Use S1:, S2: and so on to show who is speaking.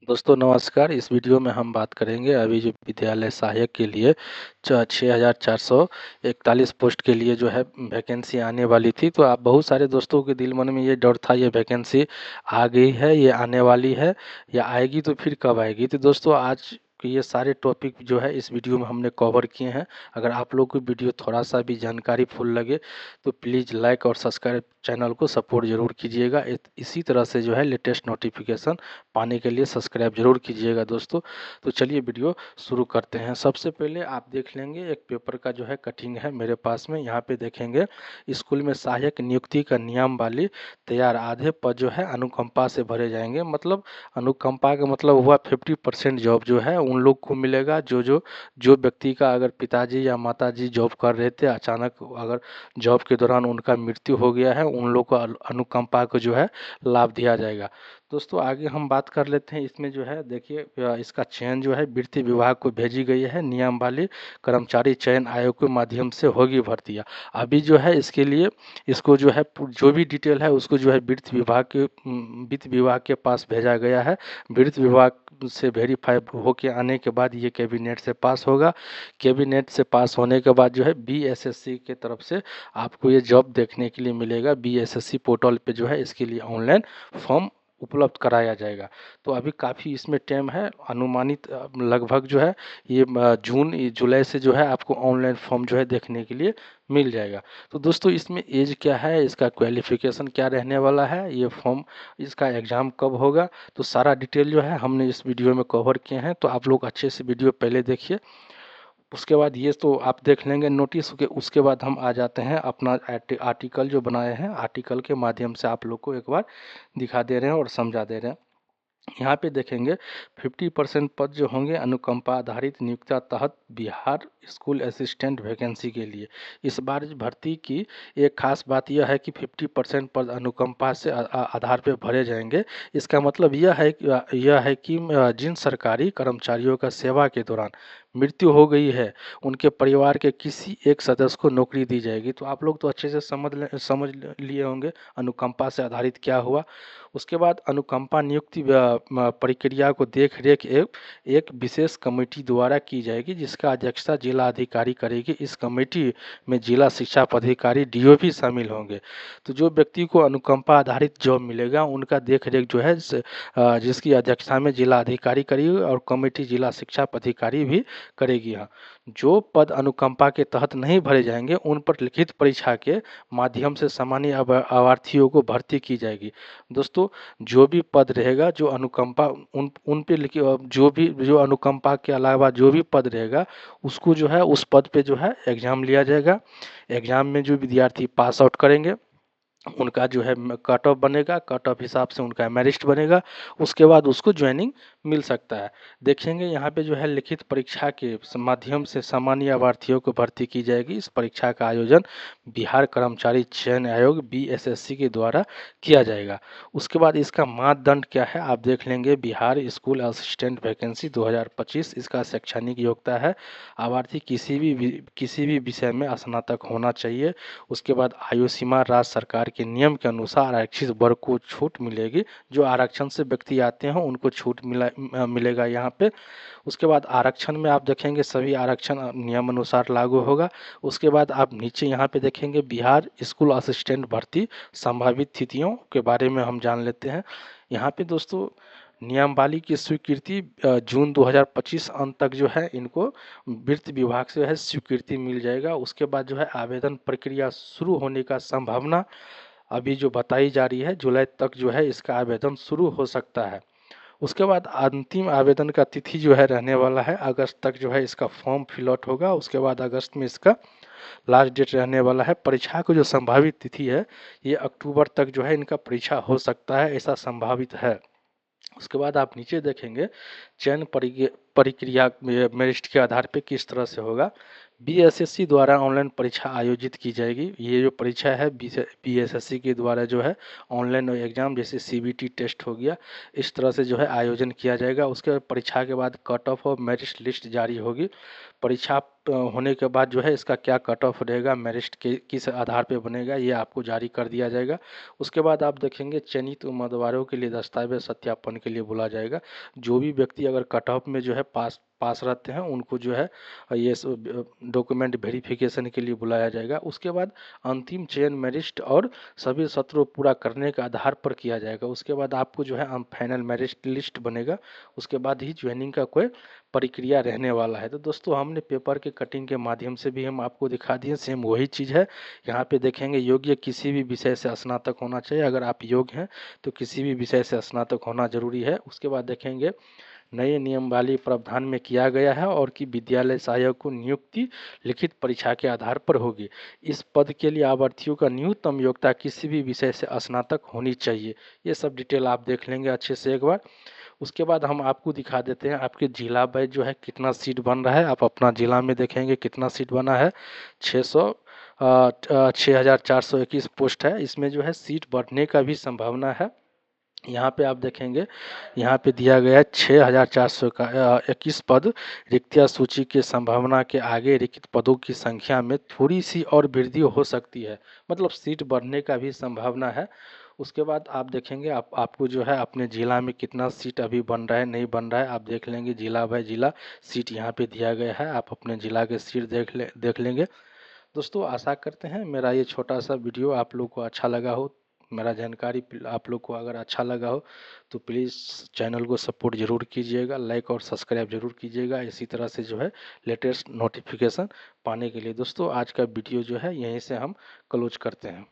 S1: दोस्तों नमस्कार। इस वीडियो में हम बात करेंगे अभी जो विद्यालय सहायक के लिए 6,441 पोस्ट के लिए जो है वैकेंसी आने वाली थी। तो आप बहुत सारे दोस्तों के दिल मन में ये डर था, ये वैकेंसी आ गई है, ये आने वाली है या आएगी तो फिर कब आएगी। तो दोस्तों आज ये सारे टॉपिक जो है इस वीडियो में हमने कवर किए हैं। अगर आप लोग को वीडियो थोड़ा सा भी जानकारी फुल लगे तो प्लीज़ लाइक और सब्सक्राइब चैनल को सपोर्ट ज़रूर कीजिएगा। इसी तरह से जो है लेटेस्ट नोटिफिकेशन पाने के लिए सब्सक्राइब जरूर कीजिएगा दोस्तों। तो चलिए वीडियो शुरू करते हैं। सबसे पहले आप देख लेंगे एक पेपर का जो है कटिंग है मेरे पास में। यहाँ पे देखेंगे स्कूल में सहायक नियुक्ति का नियमावली तैयार, आधे पद जो है अनुकंपा से भरे जाएंगे। मतलब अनुकंपा का मतलब हुआ 50% जॉब जो है उन लोग को मिलेगा जो व्यक्ति का अगर पिताजी या माताजी जॉब कर रहे थे, अचानक अगर जॉब के दौरान उनका मृत्यु हो गया है, उन लोग को अनुकंपा को जो है लाभ दिया जाएगा। दोस्तों आगे हम बात कर लेते हैं। इसमें जो है देखिए इसका चयन जो है वित्त विभाग को भेजी गई है। नियम वाली कर्मचारी चयन आयोग के माध्यम से होगी भर्तियां। अभी जो है इसके लिए इसको जो है जो भी डिटेल है उसको जो है वित्त विभाग के पास भेजा गया है। वित्त विभाग से वेरीफाई होके आने के बाद ये कैबिनेट से पास होगा। कैबिनेट से पास होने के बाद जो है बीएसएससी के तरफ से आपको ये जॉब देखने के लिए मिलेगा। बीएसएससी पोर्टल पे जो है इसके लिए ऑनलाइन फॉर्म उपलब्ध कराया जाएगा। तो अभी काफ़ी इसमें टाइम है, अनुमानित लगभग जो है ये जून जुलाई से जो है आपको ऑनलाइन फॉर्म जो है देखने के लिए मिल जाएगा। तो दोस्तों इसमें एज क्या है, इसका क्वालिफिकेशन क्या रहने वाला है, ये फॉर्म इसका एग्ज़ाम कब होगा, तो सारा डिटेल जो है हमने इस वीडियो में कवर किए हैं। तो आप लोग अच्छे से वीडियो पहले देखिए। उसके बाद ये तो आप देख लेंगे नोटिस के, उसके बाद हम आ जाते हैं अपना आर्टिकल जो बनाए हैं। आर्टिकल के माध्यम से आप लोग को एक बार दिखा दे रहे हैं और समझा दे रहे हैं। यहाँ पे देखेंगे 50% पद जो होंगे अनुकंपा आधारित नियुक्ति तहत बिहार स्कूल असिस्टेंट वैकेंसी के लिए। इस बार भर्ती की एक खास बात यह है कि 50% पद अनुकंपा से आधार पे भरे जाएंगे। इसका मतलब यह है कि जिन सरकारी कर्मचारियों का सेवा के दौरान मृत्यु हो गई है उनके परिवार के किसी एक सदस्य को नौकरी दी जाएगी। तो आप लोग तो अच्छे से समझ लिए होंगे अनुकंपा से आधारित क्या हुआ। उसके बाद अनुकंपा नियुक्ति प्रक्रिया को देख रेख एक विशेष कमेटी द्वारा की जाएगी जिसका अध्यक्षता जिला अधिकारी करेगी। इस कमेटी में जिला शिक्षा पदाधिकारी डीओ भी शामिल होंगे। तो जो व्यक्ति को अनुकंपा आधारित जॉब मिलेगा उनका देख रेख जो है जिसकी अध्यक्षता में जिला अधिकारी करेगी और कमेटी जिला शिक्षा पदाधिकारी भी करेगी। हाँ, जो पद अनुकंपा के तहत नहीं भरे जाएंगे उन पर लिखित परीक्षा के माध्यम से सामान्य अभ्यर्थियों को भर्ती की जाएगी। दोस्तों जो भी पद रहेगा जो अनुकंपा उन पे लिखी जो अनुकंपा के अलावा जो भी पद रहेगा उसको जो है उस पद पे जो है एग्जाम लिया जाएगा। एग्जाम में जो विद्यार्थी पास आउट करेंगे उनका जो है कट ऑफ बनेगा, कट ऑफ हिसाब से उनका मेरिट बनेगा। उसके बाद उसको ज्वाइनिंग मिल सकता है। देखेंगे यहाँ पे जो है लिखित परीक्षा के माध्यम से सामान्य अभ्यर्थियों को भर्ती की जाएगी। इस परीक्षा का आयोजन बिहार कर्मचारी चयन आयोग बीएसएससी के द्वारा किया जाएगा। उसके बाद इसका मानदंड क्या है आप देख लेंगे। बिहार स्कूल असिस्टेंट वैकेंसी 2025 इसका शैक्षणिक योग्यता है। अभ्यर्थी किसी भी विषय में स्नातक होना चाहिए। उसके बाद आयु सीमा राज्य सरकार के नियम के अनुसार आरक्षित वर्ग को छूट मिलेगी। जो आरक्षण से व्यक्ति आते हैं उनको छूट मिलेगा यहाँ पे। उसके बाद आरक्षण में आप देखेंगे सभी आरक्षण नियम अनुसार लागू होगा। उसके बाद आप नीचे यहाँ पे देखेंगे बिहार स्कूल असिस्टेंट भर्ती संभावित तिथियों के बारे में हम जान लेते हैं। यहाँ पे दोस्तों नियमावली की स्वीकृति जून 2025 अंत तक जो है इनको वित्त विभाग से है स्वीकृति मिल जाएगा। उसके बाद जो है आवेदन प्रक्रिया शुरू होने का संभावना अभी जो बताई जा रही है जुलाई तक जो है इसका आवेदन शुरू हो सकता है। उसके बाद अंतिम आवेदन का तिथि जो है रहने वाला है अगस्त तक जो है इसका फॉर्म फिल आउट होगा। उसके बाद अगस्त में इसका लास्ट डेट रहने वाला है। परीक्षा को जो संभावित तिथि है ये अक्टूबर तक जो है इनका परीक्षा हो सकता है, ऐसा संभावित है। उसके बाद आप नीचे देखेंगे चयन प्रक्रिया मेरिट के आधार पे किस तरह से होगा। बीएसएससी द्वारा ऑनलाइन परीक्षा आयोजित की जाएगी। ये जो परीक्षा है बीएसएससी के द्वारा जो है ऑनलाइन एग्जाम जैसे सीबीटी टेस्ट हो गया, इस तरह से जो है आयोजन किया जाएगा। उसके परीक्षा के बाद कट ऑफ और मेरिट लिस्ट जारी होगी। परीक्षा होने के बाद जो है इसका क्या कट ऑफ रहेगा, मेरिट के किस आधार पे बनेगा, ये आपको जारी कर दिया जाएगा। उसके बाद आप देखेंगे चयनित उम्मीदवारों के लिए दस्तावेज सत्यापन के लिए बुला जाएगा। जो भी व्यक्ति अगर कट ऑफ में जो है पास रहते हैं उनको जो है ये डॉक्यूमेंट वेरिफिकेशन के लिए बुलाया जाएगा। उसके बाद अंतिम चयन मेरिट और सभी सत्रों पूरा करने के आधार पर किया जाएगा। उसके बाद आपको जो है फाइनल मेरिट लिस्ट बनेगा। उसके बाद ही ज्वाइनिंग का कोई प्रक्रिया रहने वाला है। तो दोस्तों हमने पेपर के कटिंग के माध्यम से भी हम आपको दिखा दिए, सेम वही चीज़ है। यहाँ पे देखेंगे योग्य किसी भी विषय से स्नातक होना चाहिए। अगर आप योग्य हैं तो किसी भी विषय से स्नातक होना जरूरी है। उसके बाद देखेंगे नए नियम वाली प्रावधान में किया गया है और कि विद्यालय सहायक को नियुक्ति लिखित परीक्षा के आधार पर होगी। इस पद के लिए अभ्यर्थियों का न्यूनतम योग्यता किसी भी विषय से स्नातक होनी चाहिए। ये सब डिटेल आप देख लेंगे अच्छे से एक बार। उसके बाद हम आपको दिखा देते हैं आपके जिला वाइज जो है कितना सीट बन रहा है। आप अपना जिला में देखेंगे कितना सीट बना है। 6,421 पोस्ट है। इसमें जो है सीट बढ़ने का भी संभावना है। यहाँ पे आप देखेंगे यहाँ पे दिया गया है 6,421 पद। रिक्तियाँ सूची के संभावना के आगे रिक्त पदों की संख्या में थोड़ी सी और वृद्धि हो सकती है, मतलब सीट बढ़ने का भी संभावना है। उसके बाद आप देखेंगे आपको जो है अपने ज़िला में कितना सीट अभी बन रहा है नहीं बन रहा है आप देख लेंगे। जिला बाय जिला सीट यहाँ पे दिया गया है, आप अपने ज़िला के सीट देख लेंगे। दोस्तों आशा करते हैं मेरा ये छोटा सा वीडियो आप लोग को अच्छा लगा हो। मेरा जानकारी आप लोग को अगर अच्छा लगा हो तो प्लीज़ चैनल को सपोर्ट ज़रूर कीजिएगा, लाइक और सब्सक्राइब ज़रूर कीजिएगा। इसी तरह से जो है लेटेस्ट नोटिफिकेशन पाने के लिए। दोस्तों आज का वीडियो जो है यहीं से हम क्लोज करते हैं।